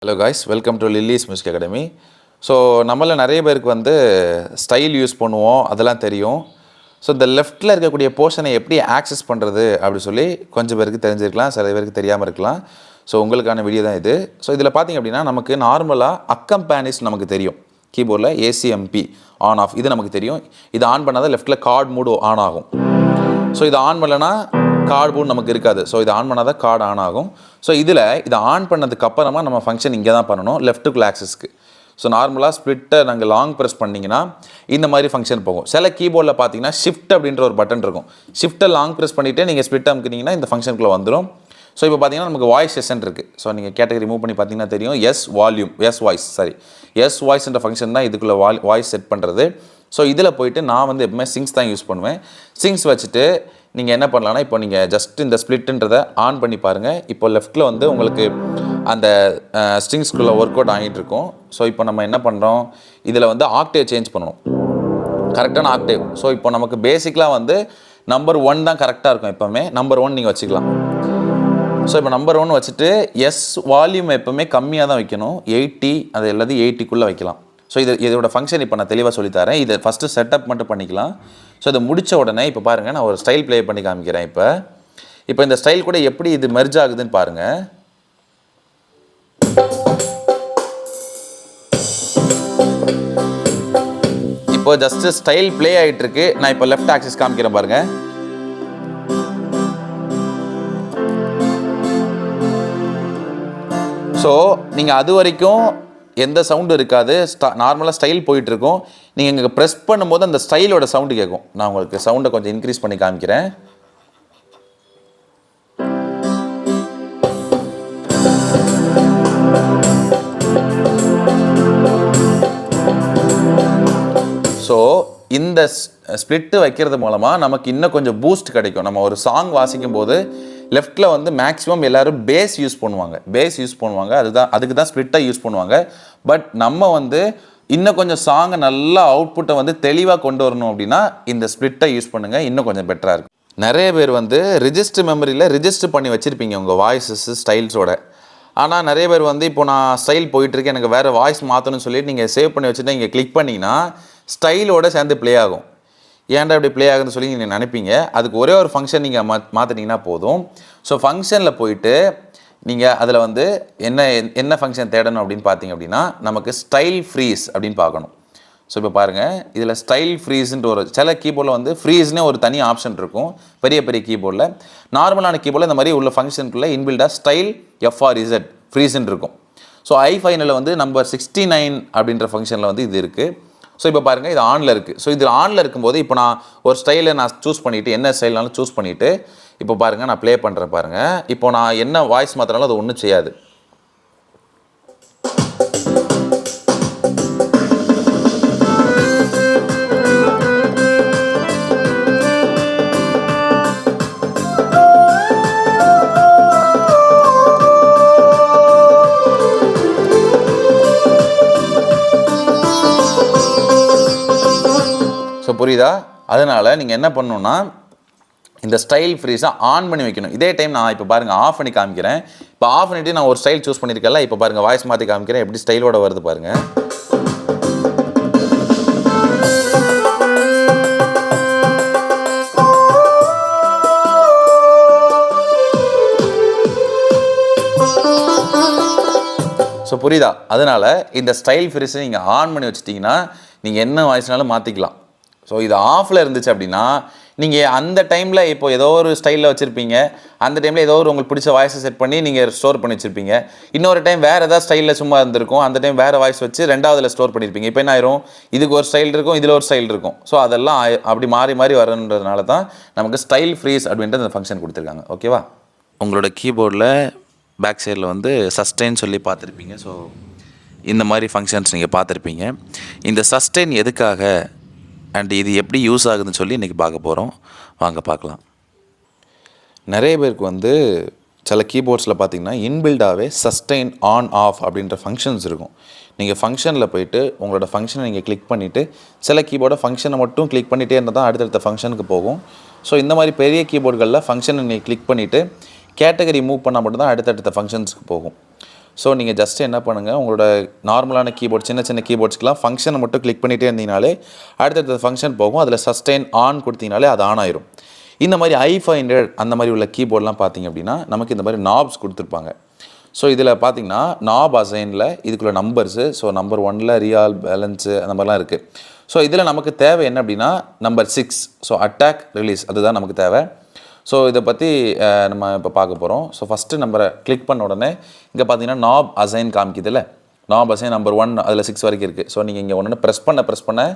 Hello guys, welcome to lilies music academy. So நம்மள நிறைய பேருக்கு வந்து ஸ்டைல் யூஸ் பண்ணுவோம், அதெல்லாம் தெரியும். ஸோ இந்த லெஃப்ட்டில் இருக்கக்கூடிய போர்ஷனை எப்படி ஆக்சஸ் பண்ணுறது அப்படி சொல்லி கொஞ்சம் பேருக்கு தெரிஞ்சிருக்கலாம், சில பேருக்கு தெரியாமல் இருக்கலாம். ஸோ உங்களுக்கான வீடியோ தான் இது. ஸோ இதில் பார்த்திங்க அப்படின்னா நமக்கு நார்மலாக அக்கம்பேனிஸ் நமக்கு தெரியும். கீபோர்டில் ஏசிஎம்பி ஆன் ஆஃப் இது நமக்கு தெரியும். இது ஆன் பண்ணாதான் லெஃப்ட்டில் கார்டு மூடு ஆன் ஆகும். ஸோ இது ஆன் பண்ணலைன்னா கார்டு மூட் நமக்கு இருக்காது. ஸோ இது ஆன் பண்ணால் தான் கார்டு ஆன் ஆகும். ஸோ இதில் இதை ஆன் பண்ணதுக்கு அப்புறமா நம்ம ஃபங்க்ஷன் இங்கே தான் பண்ணணும், லெஃப்ட்டுக்குள்ள ஆக்சஸ்க்கு. ஸோ நார்மலாக ஸ்ப்ளிட்டை நாங்கள் லாங் ப்ரெஸ் பண்ணிங்கன்னா இந்த மாதிரி ஃபங்க்ஷன் போகும். சில கீபோர்டில் பார்த்தீங்கன்னா ஷிஃப்ட் அப்படின்ற ஒரு பட்டன் இருக்கும். ஷிஃப்ட்டை லாங் ப்ரெஸ் பண்ணிவிட்டு நீங்கள் ஸ்ப்ளிட் அமுக்குனீங்கன்னா இந்த ஃபங்க்ஷனுக்குள்ளே வந்துடும். ஸோ இப்போ பார்த்தீங்கன்னா நமக்கு வாய்ஸ் செஷன் இருக்குது. ஸோ நீங்கள் கேட்டகரி மூவ் பண்ணி பார்த்தீங்கன்னா தெரியும், எஸ் வாய்ஸ்ன்ற ஃபங்க்ஷன் தான் இதுக்குள்ளே வாய்ஸ் செட் பண்ணுறது. ஸோ இதில் போயிட்டு நான் வந்து எப்பவுமே சிங்ஸ் தான் யூஸ் பண்ணுவேன். சிங்ஸ் வச்சுட்டு நீங்கள் என்ன பண்ணலான்னா, இப்போ நீங்கள் ஜஸ்ட் இந்த ஸ்ப்ளிட்டுன்றதை ஆன் பண்ணி பாருங்கள். இப்போ லெஃப்ட்டில் வந்து உங்களுக்கு அந்த ஸ்ட்ரிங்ஸ்குள்ளே ஒர்க் அவுட் ஆகிட்டு இருக்கும். ஸோ இப்போ நம்ம என்ன பண்ணுறோம், இதில் வந்து ஆக்டேவ் சேஞ்ச் பண்ணணும், கரெக்டான ஆக்டேவ். ஸோ இப்போ நமக்கு பேசிக்கலாக வந்து நம்பர் 1 தான் கரெக்டாக இருக்கும். எப்போவுமே நம்பர் 1 நீங்கள் வச்சுக்கலாம். ஸோ இப்போ நம்பர் 1 வச்சுட்டு வால்யூம் எப்போவுமே கம்மியாக தான் வைக்கணும், 80 அது எல்லாத்தையும் 80க்குள்ளே வைக்கலாம். ஸோ இதோட ஃபங்க்ஷன் இப்போ நான் தெளிவாக சொல்லித்தரேன். இதை ஃபஸ்ட்டு செட்டப் மட்டும் பண்ணிக்கலாம். ஸோ இதை முடித்த உடனே இப்போ பாருங்கள், நான் ஒரு ஸ்டைல் ப்ளே பண்ணி காமிக்கிறேன். இப்போ இந்த ஸ்டைல் கூட எப்படி இது மெர்ஜ் ஆகுதுன்னு பாருங்கள். இப்போ ஜஸ்ட்டு ஸ்டைல் ப்ளே ஆகிட்டு இருக்கு. நான் இப்போ லெஃப்ட் ஆக்சிஸ் காமிக்கிறேன் பாருங்கள். ஸோ நீங்கள் அது வரைக்கும் எந்த சவுண்டும் இருக்காது, நார்மலாக ஸ்டைல் போயிட்டுருக்கும். நீங்கள் இங்கே ப்ரெஸ் பண்ணும்போது அந்த ஸ்டைலோட சவுண்டு கேட்கும். நான் உங்களுக்கு சவுண்டை கொஞ்சம் இன்க்ரீஸ் பண்ணி காமிக்கிறேன். ஸோ இந்த ஸ்ப்ளிட்டு வைக்கிறது மூலமாக நமக்கு இன்னும் கொஞ்சம் பூஸ்ட் கிடைக்கும். நம்ம ஒரு சாங் வாசிக்கும் போது லெஃப்ட்டில் வந்து மேக்ஸிமம் எல்லோரும் பேஸ் யூஸ் பண்ணுவாங்க. அதுக்கு தான் ஸ்ப்ளிட்டை யூஸ் பண்ணுவாங்க. பட் நம்ம வந்து இன்னும் கொஞ்சம் சாங்கை நல்லா அவுட்புட்டை வந்து தெளிவாக கொண்டு வரணும் அப்படின்னா இந்த ஸ்ப்ளிட்டை யூஸ் பண்ணுங்கள், இன்னும் கொஞ்சம் பெட்டராக இருக்கும். நிறைய பேர் வந்து ரிஜிஸ்டர் மெமரியில் ரிஜிஸ்டர் பண்ணி வச்சுருப்பீங்க உங்கள் வாய்ஸஸ் ஸ்டைல்ஸோட. ஆனால் நிறைய பேர் வந்து இப்போ நான் ஸ்டைல் போயிட்டுருக்கேன், எனக்கு வேறு வாய்ஸ் மாற்றணும்னு சொல்லிட்டு நீங்கள் சேவ் பண்ணி வச்சுட்டு இங்கே கிளிக் பண்ணிங்கன்னா ஸ்டைலோடு சேர்ந்து ப்ளே ஆகும். ஏன்டா இப்படி ப்ளே ஆகுதுன்னு சொல்லி நீங்கள் நினைப்பீங்க. அதுக்கு ஒரே ஒரு ஃபங்க்ஷன் நீங்கள் மாற்றினீங்கன்னா போதும். ஸோ ஃபங்க்ஷனில் போயிட்டு நீங்கள் அதில் வந்து என்ன ஃபங்க்ஷன் தேடணும் அப்படின்னு பார்த்தீங்க அப்படின்னா நமக்கு ஸ்டைல் ஃப்ரீஸ் அப்படின்னு பார்க்கணும். ஸோ இப்போ பாருங்கள், இதில் ஸ்டைல் ஃப்ரீஸ்ன்ற ஒரு சில கீபோர்டில் வந்து ஃப்ரீஸ்னே ஒரு தனி ஆப்ஷன் இருக்கும். பெரிய கீபோர்டில், நார்மலான கீபோர்டில் இந்த மாதிரி உள்ள ஃபங்க்ஷனுக்குள்ளே இன்பில்டாக ஸ்டைல் FRZ ஃப்ரீஸ்ன்னு இருக்கும். ஸோ i5 வந்து நம்பர் 69 அப்படின்ற ஃபங்க்ஷனில் வந்து இது இருக்குது. ஸோ இப்போ பாருங்கள், இது ஆனில் இருக்குது. ஸோ இது ஆனில் இருக்கும்போது இப்போ நான் ஒரு ஸ்டைலை நான் சூஸ் பண்ணிவிட்டு என்ன ஸ்டைல்னாலும் சூஸ் பண்ணிவிட்டு இப்போ பாருங்கள் நான் ப்ளே பண்ணுறேன் பாருங்கள். இப்போ நான் என்ன வாய்ஸ் மாற்றினாலும் அது ஒன்றும் செய்யாது. ஸோ புரியுதா? அதனால் நீங்கள் என்ன பண்ணணுன்னா இந்த ஸ்டைல் ஃப்ரீஸை ஆன் பண்ணி வைக்கணும். இதே டைம் நான் இப்போ பாருங்கள் ஆஃப் பண்ணி காமிக்கிறேன். இப்போ ஆஃப் பண்ணிவிட்டு நான் ஒரு ஸ்டைல் சூஸ் பண்ணியிருக்கேன்ல, இப்போ பாருங்கள் வாய்ஸ் மாற்றி காமிக்கிறேன், எப்படி ஸ்டைலோட வருது பாருங்கள். ஸோ புரியுதா? அதனால் இந்த ஸ்டைல் ஃப்ரீஸை நீங்கள் ஆன் பண்ணி வச்சிட்டிங்கன்னா நீங்கள் என்ன வாய்ஸ்னாலும் மாற்றிக்கலாம். ஸோ இது ஆஃபில் இருந்துச்சு அப்படின்னா நீங்கள் அந்த டைமில் இப்போ ஏதோ ஒரு ஸ்டைலில் வச்சுருப்பீங்க, அந்த டைமில் ஏதோ ஒரு உங்களுக்கு பிடிச்ச வாய்ஸை செட் பண்ணி நீங்கள் ஸ்டோர் பண்ணி வச்சுருப்பீங்க. இன்னொரு டைம் வேறு ஏதாவது ஸ்டைலில் சும்மா இருந்திருக்கும், அந்த டைம் வேறு வாய்ஸ் வச்சு ரெண்டாவதில் ஸ்டோர் பண்ணியிருப்பீங்க. இப்போ என்ன ஆயிரும், இதுக்கு ஒரு ஸ்டைல் இருக்கும், இதில் ஒரு ஸ்டைல் இருக்கும். ஸோ அதெல்லாம் அப்படி மாறி வரன்றதுனால தான் நமக்கு ஸ்டைல் ஃப்ரீஸ் அப்படின்ற அந்த ஃபங்க்ஷன் கொடுத்துருக்காங்க. ஓகேவா? உங்களோட கீபோர்டில் பேக் சைடில் வந்து சஸ்டெயின் சொல்லி பார்த்துருப்பீங்க. ஸோ இந்த மாதிரி ஃபங்க்ஷன்ஸ் நீங்கள் பார்த்துருப்பீங்க. இந்த சஸ்டெயின் எதுக்காக அண்ட் இது எப்படி யூஸ் ஆகுதுன்னு சொல்லி இன்றைக்கி பார்க்க போகிறோம். வாங்க பார்க்கலாம். நிறைய பேருக்கு வந்து சில கீபோர்ட்ஸில் பார்த்திங்கன்னா இன்பில்டாகவே சஸ்டெயின் ஆன் ஆஃப் அப்படின்ற ஃபங்க்ஷன்ஸ் இருக்கும். நீங்கள் ஃபங்க்ஷனில் போய்ட்டு உங்களோட ஃபங்க்ஷனை நீங்கள் கிளிக் பண்ணிவிட்டு சில கீபோர்டை ஃபங்க்ஷனை மட்டும் கிளிக் பண்ணிகிட்டே இருந்தால் தான் அடுத்தடுத்த ஃபங்க்ஷனுக்கு போகும். ஸோ இந்த மாதிரி பெரிய கீபோர்டுகளில் ஃபங்க்ஷனை நீங்கள் கிளிக் பண்ணிவிட்டு கேட்டகரி மூவ் பண்ணால் மட்டும்தான் அடுத்தடுத்த ஃபங்க்ஷன்ஸ்க்கு போகும். ஸோ நீங்கள் ஜஸ்ட் என்ன பண்ணுங்கள், உங்களோட நார்மலான கீபோர்ட் சின்ன சின்ன கீபோர்ட்ஸ்க்கெலாம் ஃபங்க்ஷனை மட்டும் கிளிக் பண்ணிகிட்டே இருந்தீங்கனாலே அடுத்தடுத்த ஃபங்க்ஷன் போகும். அதில் சஸ்டெயின் ஆன் கொடுத்தீங்கனாலே அது ஆன் ஆயிரும். இந்த மாதிரி i500 அந்த மாதிரி உள்ள கீபோர்ட்லாம் பார்த்தீங்க அப்படின்னா நமக்கு இந்த மாதிரி நாப்ஸ் கொடுத்துருப்பாங்க. ஸோ இதில் பார்த்தீங்கன்னா நாப் அசைனில் இதுக்குள்ள நம்பர்ஸு, ஸோ நம்பர் 1ல் ரியால் பேலன்ஸு அந்த மாதிரிலாம் இருக்குது. ஸோ இதில் நமக்கு தேவை என்ன அப்படின்னா நம்பர் 6, ஸோ அட்டாக் ரிலீஸ், அதுதான் நமக்கு தேவை. ஸோ இதை பற்றி நம்ம இப்போ பார்க்க போகிறோம். ஸோ ஃபஸ்ட்டு நம்பரை கிளிக் பண்ண உடனே இங்கே பார்த்தீங்கன்னா நாப் அசைன் காமிக்குதுல்ல, நாப் அசைன் நம்பர் 1 அதில் 6 வரைக்கும் இருக்குது. ஸோ நீங்கள் இங்கே ஒன்று ப்ரெஸ் பண்ண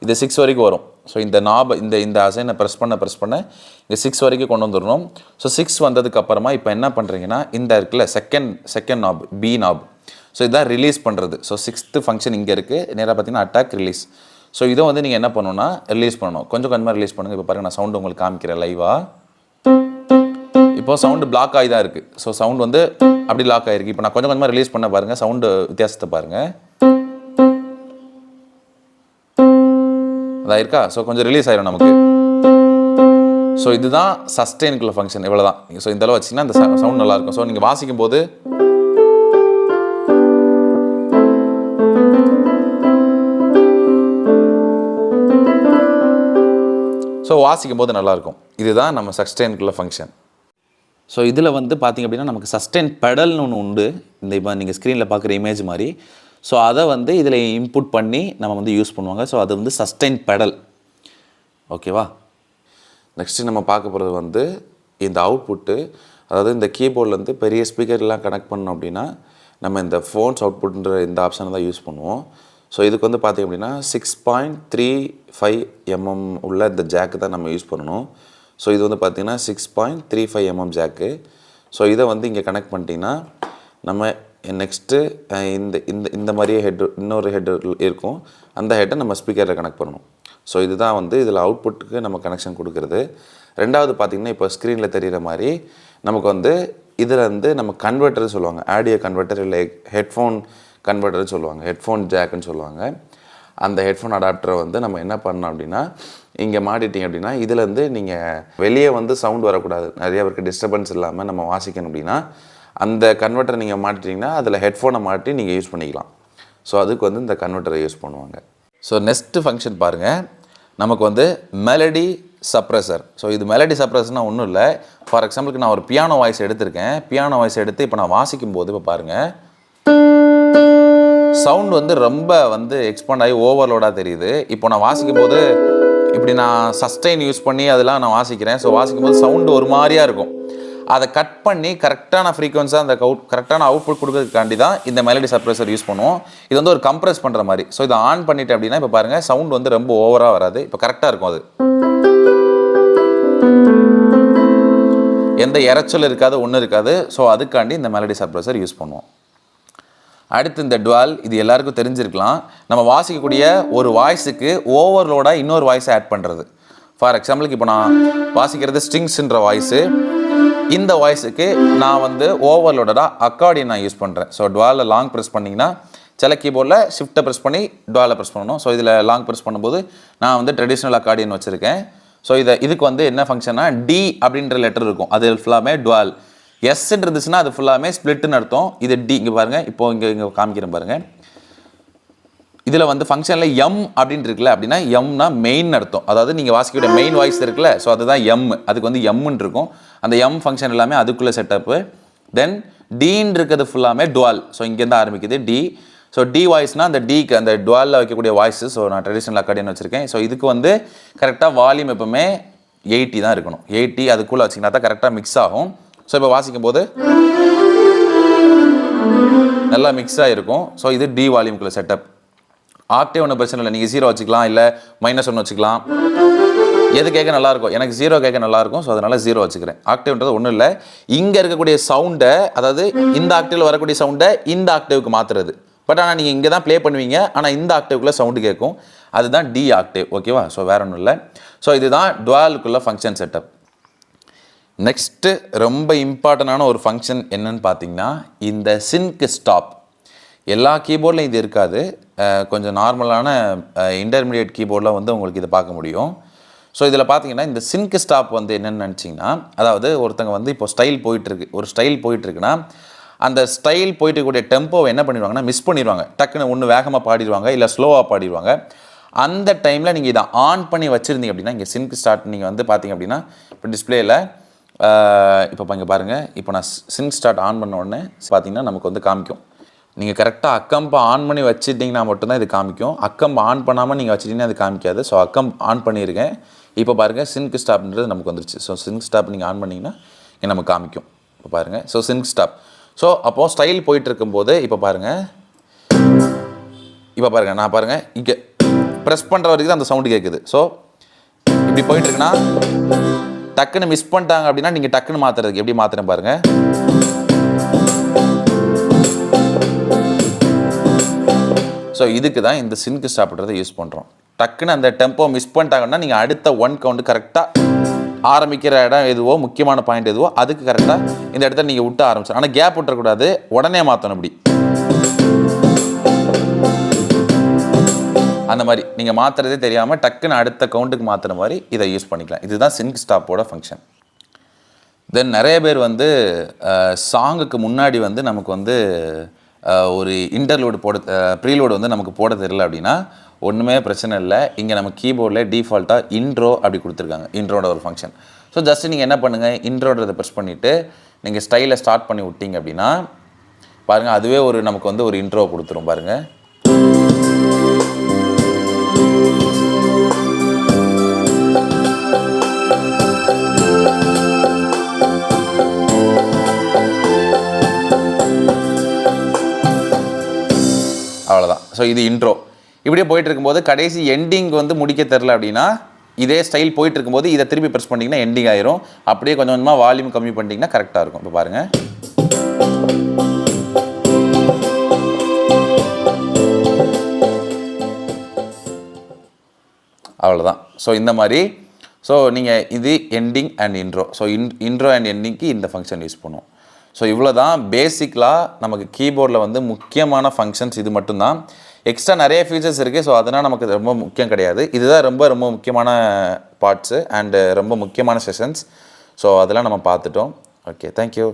இது 6 வரைக்கும் வரும். ஸோ இந்த நாப் இந்த அசைனை ப்ரெஸ் பண்ண இங்கே 6 வரைக்கும் கொண்டு வந்துடணும். ஸோ 6 வந்ததுக்கப்புறமா இப்போ என்ன பண்ணுறீங்கன்னா இந்த இருக்குல்ல செகண்ட் நாப் பி நாப், ஸோ இதுதான் ரிலீஸ் பண்ணுறது. ஸோ 6th ஃபங்க்ஷன் இங்கே இருக்குது, நேராக பார்த்தீங்கன்னா அட்டாக் ரிலீஸ். ஸோ இதை வந்து நீங்கள் என்ன பண்ணணும்னா ரிலீஸ் பண்ணணும், கொஞ்சம் கொஞ்சமாக ரிலீஸ் பண்ணுங்கள். இப்போ பாருங்கள், நான் சவுண்டு உங்களுக்கு காமிக்கிறேன் லைவாக. இப்போ சவுண்டு பிளாக் ஆகி தான் இருக்குது. ஸோ சவுண்ட் வந்து அப்படி லாக் ஆகிருக்கு. இப்போ நான் கொஞ்சம் கொஞ்சமாக ரிலீஸ் பண்ண பாருங்கள், சவுண்டு வித்தியாசத்தை பாருங்கள், அதான் இருக்கா. ஸோ கொஞ்சம் ரிலீஸ் ஆயிரும் நமக்கு. ஸோ இதுதான் சஸ்டெயினுக்குள்ள ஃபங்க்ஷன், இவ்வளோ தான். ஸோ இந்த அளவு வச்சிங்கன்னா அந்த சவுண்ட் நல்லாயிருக்கும். ஸோ நீங்கள் வாசிக்கும் போது நல்லாயிருக்கும். இதுதான் நம்ம சஸ்டெயினுக்குள்ள ஃபங்க்ஷன். ஸோ இதில் வந்து பார்த்திங்க அப்படின்னா நமக்கு சஸ்டெயின் பெடல்னு ஒன்று உண்டு, இந்த இப்போ நீங்கள் ஸ்க்ரீனில் பார்க்குற இமேஜ் மாதிரி. ஸோ அதை வந்து இதில் இன்புட் பண்ணி நம்ம வந்து யூஸ் பண்ணுவாங்க. ஸோ அது வந்து சஸ்டெயின் பெடல், ஓகேவா. நெக்ஸ்ட்டு நம்ம பார்க்க போகிறது வந்து இந்த அவுட்புட்டு, அதாவது இந்த கீபோர்ட்லேருந்து பெரிய ஸ்பீக்கர்லாம் கனெக்ட் பண்ணோம் அப்படின்னா நம்ம இந்த ஃபோன்ஸ் அவுட்புட்ன்ற இந்த ஆப்ஷனை தான் யூஸ் பண்ணுவோம். ஸோ இதுக்கு வந்து பார்த்திங்க அப்படின்னா 6.35 mm உள்ள இந்த ஜாக்கு தான் நம்ம யூஸ் பண்ணணும். ஸோ இது வந்து பார்த்திங்கன்னா 6.35 mm ஜாக்கு. ஸோ இதை வந்து இங்கே கனெக்ட் பண்ணிட்டீங்கன்னா நம்ம நெக்ஸ்ட்டு இந்த மாதிரியே இன்னொரு ஹெட் இருக்கும், அந்த ஹெட்டை நம்ம ஸ்பீக்கரில் கனெக்ட் பண்ணணும். ஸோ இதுதான் வந்து இதில் அவுட்புட்டுக்கு நம்ம கனெக்ஷன் கொடுக்குறது. ரெண்டாவது பார்த்திங்கன்னா இப்போ ஸ்க்ரீனில் தெரிகிற மாதிரி நமக்கு வந்து இதில் வந்து நம்ம கன்வெர்ட்டர்னு சொல்லுவாங்க, ஆடியோ கன்வெர்ட்டர் இல்லை ஹெட்ஃபோன் கன்வெர்ட்டர்னு சொல்லுவாங்க, ஹெட்ஃபோன் ஜாக்குன்னு சொல்லுவாங்க. அந்த ஹெட்ஃபோன் அடாப்டரை வந்து நம்ம என்ன பண்ணோம் அப்படின்னா இங்கே மாட்டிட்டிங்க அப்படின்னா இதுலேருந்து நீங்கள் வெளியே வந்து சவுண்ட் வரக்கூடாது, நிறைய பேருக்கு டிஸ்டர்பன்ஸ் இல்லாமல் நம்ம வாசிக்கணும் அப்படின்னா அந்த கன்வெர்ட்டரை நீங்கள் மாட்டிட்டிங்கன்னா அதில் ஹெட்ஃபோனை மாட்டி நீங்கள் யூஸ் பண்ணிக்கலாம். ஸோ அதுக்கு வந்து இந்த கன்வெர்ட்டரை யூஸ் பண்ணுவாங்க. ஸோ நெக்ஸ்ட்டு ஃபங்க்ஷன் பாருங்கள், நமக்கு வந்து மெலடி சப்ரஸர். ஸோ இது மெலடி சப்ரஸர்னால் ஒன்றும் இல்லை. ஃபார் எக்ஸாம்பிளுக்கு நான் ஒரு பியானோ வாய்ஸ் எடுத்திருக்கேன். பியானோ வாய்ஸ் எடுத்து இப்போ நான் வாசிக்கும் போது இப்போ பாருங்கள் சவுண்ட் வந்து ரொம்ப வந்து எக்ஸ்பாண்ட் ஆகி ஓவர்லோடாக தெரியுது. இப்போ நான் வாசிக்கும் போது இப்படி நான் சஸ்டெயின் யூஸ் பண்ணி அதெல்லாம் நான் வாசிக்கிறேன். ஸோ வாசிக்கும் போது சவுண்டு ஒரு மாதிரியாக இருக்கும். அதை கட் பண்ணி கரெக்டான ஃப்ரீக்வன்ஸாக அந்த கரெக்டான அவுட்புட் கொடுக்கறதுக்காண்டி தான் இந்த மெலடி சப்ரஸர் யூஸ் பண்ணுவோம். இது வந்து ஒரு கம்ப்ரெஸ் பண்ணுற மாதிரி. ஸோ இதை ஆன் பண்ணிட்டேன் அப்படின்னா இப்போ பாருங்கள் சவுண்ட் வந்து ரொம்ப ஓவராக வராது, இப்போ கரெக்டாக இருக்கும், அது எந்த இறைச்சல் இருக்காது, ஒன்றும் இருக்காது. ஸோ அதுக்காண்டி இந்த மெலடி சப்ரஸர் யூஸ் பண்ணுவோம். அடுத்து இந்த டுவல், இது எல்லாருக்கும் தெரிஞ்சிருக்கலாம். நம்ம வாசிக்கக்கூடிய ஒரு வாய்ஸுக்கு ஓவர்லோடாக இன்னொரு வாய்ஸை ஆட் பண்ணுறது. ஃபார் எக்ஸாம்பிளுக்கு இப்போ நான் வாசிக்கிறது ஸ்ட்ரிங்ஸ்ன்ற வாய்ஸு, இந்த வாய்ஸுக்கு நான் வந்து ஓவர்லோடாக அக்கார்டியன் நான் யூஸ் பண்ணுறேன். ஸோ டுவலில் லாங் ப்ரெஸ் பண்ணிங்கன்னா சில கீபோர்டில் ஷிஃப்ட்டை ப்ரெஸ் பண்ணி டுவலில் ப்ரெஸ் பண்ணணும். ஸோ இதில் லாங் ப்ரெஸ் பண்ணும்போது நான் வந்து ட்ரெடிஷ்னல் அக்கார்டியன் வச்சுருக்கேன். ஸோ இதுக்கு வந்து என்ன ஃபங்க்ஷன்னா டி அப்படின்ற லெட்டர் இருக்கும், அது ஃபுல்லாமே டுவல். எஸ் இருந்துச்சுன்னா அது ஃபுல்லாமே ஸ்பிளிட்னு அர்த்தம். இது டி, இங்கே பாருங்கள், இப்போ இங்கே காமிக்கிறேன் பாருங்கள். இதில் வந்து ஃபங்க்ஷனில் எம் அப்படின்னு இருக்குல்ல, அப்படின்னா எம்னா மெயின் அர்த்தம். அதாவது நீங்கள் வாசிக்கக்கூடிய மெயின் வாய்ஸ் இருக்குல்ல, ஸோ அதுதான் எம், அதுக்கு வந்து எம்முன்னு இருக்கும். அந்த எம் ஃபங்க்ஷன் எல்லாமே அதுக்குள்ளே செட்டப்பு. தென் டீன்னு இருக்கிறது ஃபுல்லாமே டுவல். ஸோ இங்கேருந்து ஆரம்பிக்குது டி. ஸோ டி வாய்ஸ்னால் அந்த டிக்கு அந்த டுவலில் வைக்கக்கூடிய வாய்ஸு. ஸோ நான் ட்ரெடிஷ்னல் அக்கார்டியன் வச்சுருக்கேன். ஸோ இதுக்கு வந்து கரெக்டாக வால்யூம் எப்பவுமே 80 தான் இருக்கணும். 80 அதுக்குள்ளே வச்சிங்கன்னா தான் கரெக்டாக மிக்ஸ் ஆகும். ஸோ இப்போ வாசிக்கும் போது நல்லா மிக்ஸாக இருக்கும். ஸோ இது டி வால்யூம்குள்ள செட்டப். ஆக்டேவ் ஒன்றும் பிரச்சனை இல்லை, நீங்கள் 0 வச்சுக்கலாம், இல்லை -1 வச்சுக்கலாம், எது கேட்க நல்லாயிருக்கும். எனக்கு 0 கேட்க நல்லாயிருக்கும், ஸோ அதனால் 0 வச்சுக்கிறேன். ஆக்டேவ்ன்றது ஒன்றும் இல்லை, இங்கே இருக்கக்கூடிய சவுண்டை, அதாவது இந்த ஆக்டேவில் வரக்கூடிய சவுண்டை இந்த ஆக்டேவுக்கு மாற்றுறது. பட் ஆனால் நீங்கள் இங்கே தான் ப்ளே பண்ணுவீங்க, ஆனால் இந்த ஆக்டேவுக்குள்ளே சவுண்டு கேட்கும், அதுதான் டி ஆக்டேவ், ஓகேவா. ஸோ வேற ஒன்றும் இல்லை. ஸோ இதுதான் டுவலுக்குள்ள ஃபங்க்ஷன் செட்டப். நெக்ஸ்ட்டு ரொம்ப இம்பார்ட்டண்டான ஒரு ஃபங்க்ஷன் என்னன்னு பார்த்தீங்கன்னா இந்த சின்க் ஸ்டாப். எல்லா கீபோர்ட்லையும் இது இருக்காது, கொஞ்சம் நார்மலான இன்டர்மீடியட் கீபோர்டில் வந்து உங்களுக்கு இதை பார்க்க முடியும். ஸோ இதில் பார்த்தீங்கன்னா இந்த சின்க் ஸ்டாப் வந்து என்னென்னு நினச்சிங்கன்னா, அதாவது ஒருத்தங்க வந்து இப்போ ஸ்டைல் போயிட்டுருக்கு, ஒரு ஸ்டைல் போயிட்டுருக்குன்னா அந்த ஸ்டைல் போயிட்டு கூடிய டெம்போவை என்ன பண்ணிடுவாங்கன்னா மிஸ் பண்ணிடுவாங்க. டக்குன்னு ஒன்று வேகமாக பாடிடுவாங்க, இல்லை ஸ்லோவாக பாடிடுவாங்க. அந்த டைமில் நீங்கள் இதை ஆன் பண்ணி வச்சுருந்தீங்க அப்படின்னா, இங்கே சின்க் ஸ்டார்ட் நீங்கள் வந்து பார்த்தீங்க அப்படின்னா இப்போ டிஸ்பிளேயில் இப்போ இங்கே பாருங்கள், இப்போ நான் சின்க் ஸ்டார்ட் ஆன் பண்ண உடனே பார்த்தீங்கன்னா நமக்கு வந்து காமிக்கும். நீங்கள் கரெக்டாக அக்கம்பை ஆன் பண்ணி வச்சுட்டிங்கன்னா மட்டும்தான் இது காமிக்கும். அக்கம்பை ஆன் பண்ணாமல் நீங்கள் வச்சுட்டிங்கன்னா அது காமிக்காது. ஸோ அக்கம் ஆன் பண்ணியிருக்கேன். இப்போ பாருங்கள் சின்க் ஸ்டாப்ன்றது நமக்கு வந்துருச்சு. ஸோ சின்க் ஸ்டாப் நீங்கள் ஆன் பண்ணிங்கன்னா இங்கே நமக்கு காமிக்கும். இப்போ பாருங்கள், ஸோ சின்க் ஸ்டாப். ஸோ அப்போது ஸ்டைல் போயிட்டு இருக்கும்போது இப்போ பாருங்கள், நான் பாருங்கள் இங்கே ப்ரெஸ் பண்ணுற வரைக்கும் தான் அந்த சவுண்டு கேட்குது. ஸோ இப்படி போயிட்டுருக்குன்னா டக்குன்னு மிஸ் பண்ணிட்டாங்க அப்படின்னா நீங்கள் டக்குன்னு மாற்றுறதுக்கு எப்படி மாற்றுறேன் பாருங்கள். ஸோ இதுக்கு தான் இந்த சின்க் ஸ்டாப்ன்றதை யூஸ் பண்ணுறோம். டக்குன்னு அந்த டெம்போ மிஸ் பண்ணிட்டாங்கன்னா நீங்கள் அடுத்த 1 கவுண்ட் கரெக்டாக ஆரம்பிக்கிற இடம் எதுவோ, முக்கியமான பாயிண்ட் எதுவோ அதுக்கு கரெக்டாக இந்த இடத்துல நீங்கள் விட்டு ஆரம்பிச்சிடும். ஆனால் கேப் விட்டுறக்கூடாது, உடனே மாற்றணும். இப்படி அந்த மாதிரி நீங்கள் மாற்றுறதே தெரியாமல் டக்குன்னு அடுத்த கவுண்ட்டுக்கு மாற்றுற மாதிரி இதை யூஸ் பண்ணிக்கலாம். இதுதான் சின்க் ஸ்டாப்போட ஃபங்க்ஷன். தென் நிறைய பேர் வந்து சாங்குக்கு முன்னாடி வந்து நமக்கு வந்து ஒரு இன்டர்லோடு ப்ரீலோடு வந்து நமக்கு போட தெரியல அப்படின்னா ஒன்றுமே பிரச்சனை இல்லை. இங்கே நம்ம கீபோர்டில் டிஃபால்ட்டாக இன்ட்ரோ அப்படி கொடுத்துருக்காங்க, இன்ட்ரோட ஒரு ஃபங்க்ஷன். ஸோ ஜஸ்ட் நீங்கள் என்ன பண்ணுங்கள், இன்ட்ரோன்றதை ப்ரெஸ் பண்ணிவிட்டு நீங்கள் ஸ்டைலை ஸ்டார்ட் பண்ணி விட்டீங்க அப்படின்னா பாருங்கள், அதுவே நமக்கு வந்து ஒரு இன்ட்ரோ கொடுத்துரும் பாருங்கள். அவ்வளோதான். ஸோ இது இன்ட்ரோ. இப்படியே போயிட்டு இருக்கும்போது கடைசி எண்டிங் வந்து முடிக்க தெரில அப்படின்னா இதே ஸ்டைல் போயிட்டு இருக்கும்போது இதை திருப்பி ப்ரெஸ் பண்ணிங்கன்னா எண்டிங் ஆயிரும். அப்படியே கொஞ்சம் கொஞ்சமாக வால்யூம் கம்மி பண்ணிட்டீங்கன்னா கரெக்டாக இருக்கும். இப்போ பாருங்கள், அவ்வளோதான். ஸோ இந்த மாதிரி ஸோ நீங்கள் இது ending and intro. So intro and எண்டிங்க்கு இந்த ஃபங்க்ஷன் யூஸ் பண்ணுவோம். ஸோ இவ்வளோ தான் பேசிக்கலாக நமக்கு கீபோர்டில் வந்து முக்கியமான ஃபங்க்ஷன்ஸ் இது மட்டும்தான். எக்ஸ்ட்ரா நிறைய ஃபீச்சர்ஸ் இருக்குது. ஸோ அதெல்லாம் நமக்கு ரொம்ப முக்கியம் கிடையாது. இதுதான் ரொம்ப ரொம்ப முக்கியமான பார்ட்ஸு அண்டு ரொம்ப முக்கியமான செஷன்ஸ். ஸோ அதெல்லாம் நம்ம பார்த்துட்டோம். Okay, thank you.